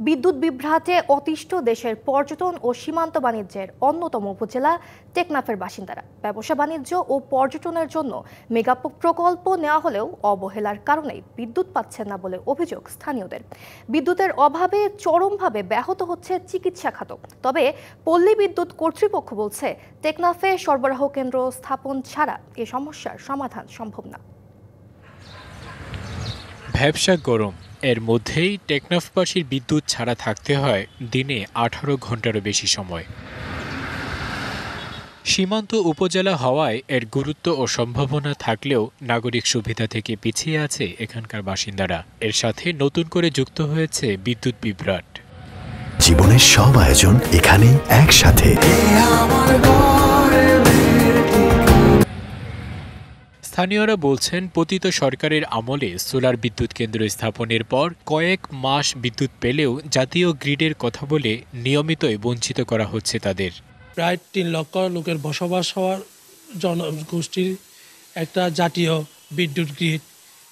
বিদ্যুৎ বিভ্রাটে অতিষ্ঠ দেশের পর্যটন ও সীমান্ত বাণিজ্যের অন্যতম উপজেলা টেকনাফের বাসিন্দারা। ব্যবসা বাণিজ্য ও পর্যটনের জন্য মেগা প্রকল্প নেওয়া হলেও অবহেলার কারণেই বিদ্যুৎ পাচ্ছেন না বলে অভিযোগ স্থানীয়দের। বিদ্যুতের অভাবে চরমভাবে ব্যাহত হচ্ছে চিকিৎসা খাত। তবে পল্লী বিদ্যুৎ কর্তৃপক্ষ বলছে, টেকনাফে সরবরাহ কেন্দ্র স্থাপন ছাড়া এ সমস্যার সমাধান সম্ভব না। ভ্যাপসা গরম, এর মধ্যেই টেকনাফবাসীর বিদ্যুৎ ছাড়া থাকতে হয় দিনে 18 ঘন্টারও বেশি সময়। সীমান্ত উপজেলা হওয়ায় এর গুরুত্ব ও সম্ভাবনা থাকলেও নাগরিক সুবিধা থেকে পিছিয়ে আছে এখানকার বাসিন্দারা। এর সাথে নতুন করে যুক্ত হয়েছে বিদ্যুৎ বিভ্রাট। জীবনের সব আয়োজন এখানেই একসাথে। স্থানীয়রা বলছেন, পতিত সরকারের আমলে সোলার বিদ্যুৎ কেন্দ্র স্থাপনের পর কয়েক মাস বিদ্যুৎ পেলেও জাতীয় গ্রিডের কথা বলে নিয়মিতই বঞ্চিত করা হচ্ছে তাদের। প্রায় 3 লক্ষ লোকের বসবাস হওয়ার জনগোষ্ঠীর একটা জাতীয় বিদ্যুৎ গ্রিড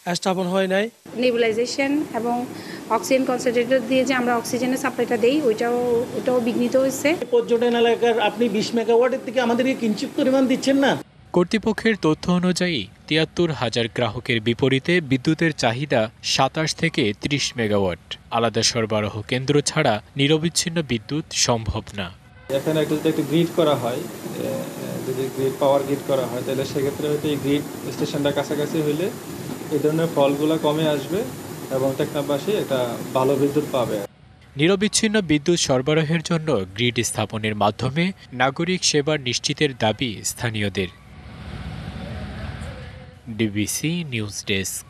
স্থাপন হয় নাই। নেবুলাইজেশন এবং অক্সিজেন কনসেন্ট্রেটর দিয়ে যে আমরা অক্সিজেনের সাপ্লাইটা দেই, ওইটাও বিঘ্নিত হয়েছে। পর্যটন এলাকার আপনি 20 মেগাওয়াটের থেকে আমাদেরকে কিঞ্চিত পরিমাণ দিচ্ছেন না। কর্তৃপক্ষের তথ্য অনুযায়ী 73,000 গ্রাহকের বিপরীতে বিদ্যুতের চাহিদা 27 থেকে 30 মেগাওয়াট। আলাদা সরবরাহ কেন্দ্র ছাড়া নিরবিচ্ছিন্ন বিদ্যুৎ সম্ভব না। এখানে যদি একটু গ্রিড করা হয়, যদি পাওয়ার গ্রিড করা হয়, তাহলে সেক্ষেত্রে হয়তো এই গ্রিড স্টেশনটা কাছাকাছি হইলে এই ধরনের ফলগুলো কমে আসবে এবং টেকনাফবাসী একটা ভালো বিদ্যুৎ পাবে। নিরবিচ্ছিন্ন বিদ্যুৎ সরবরাহের জন্য গ্রিড স্থাপনের মাধ্যমে নাগরিক সেবা নিশ্চিতের দাবি স্থানীয়দের। DBC news desk.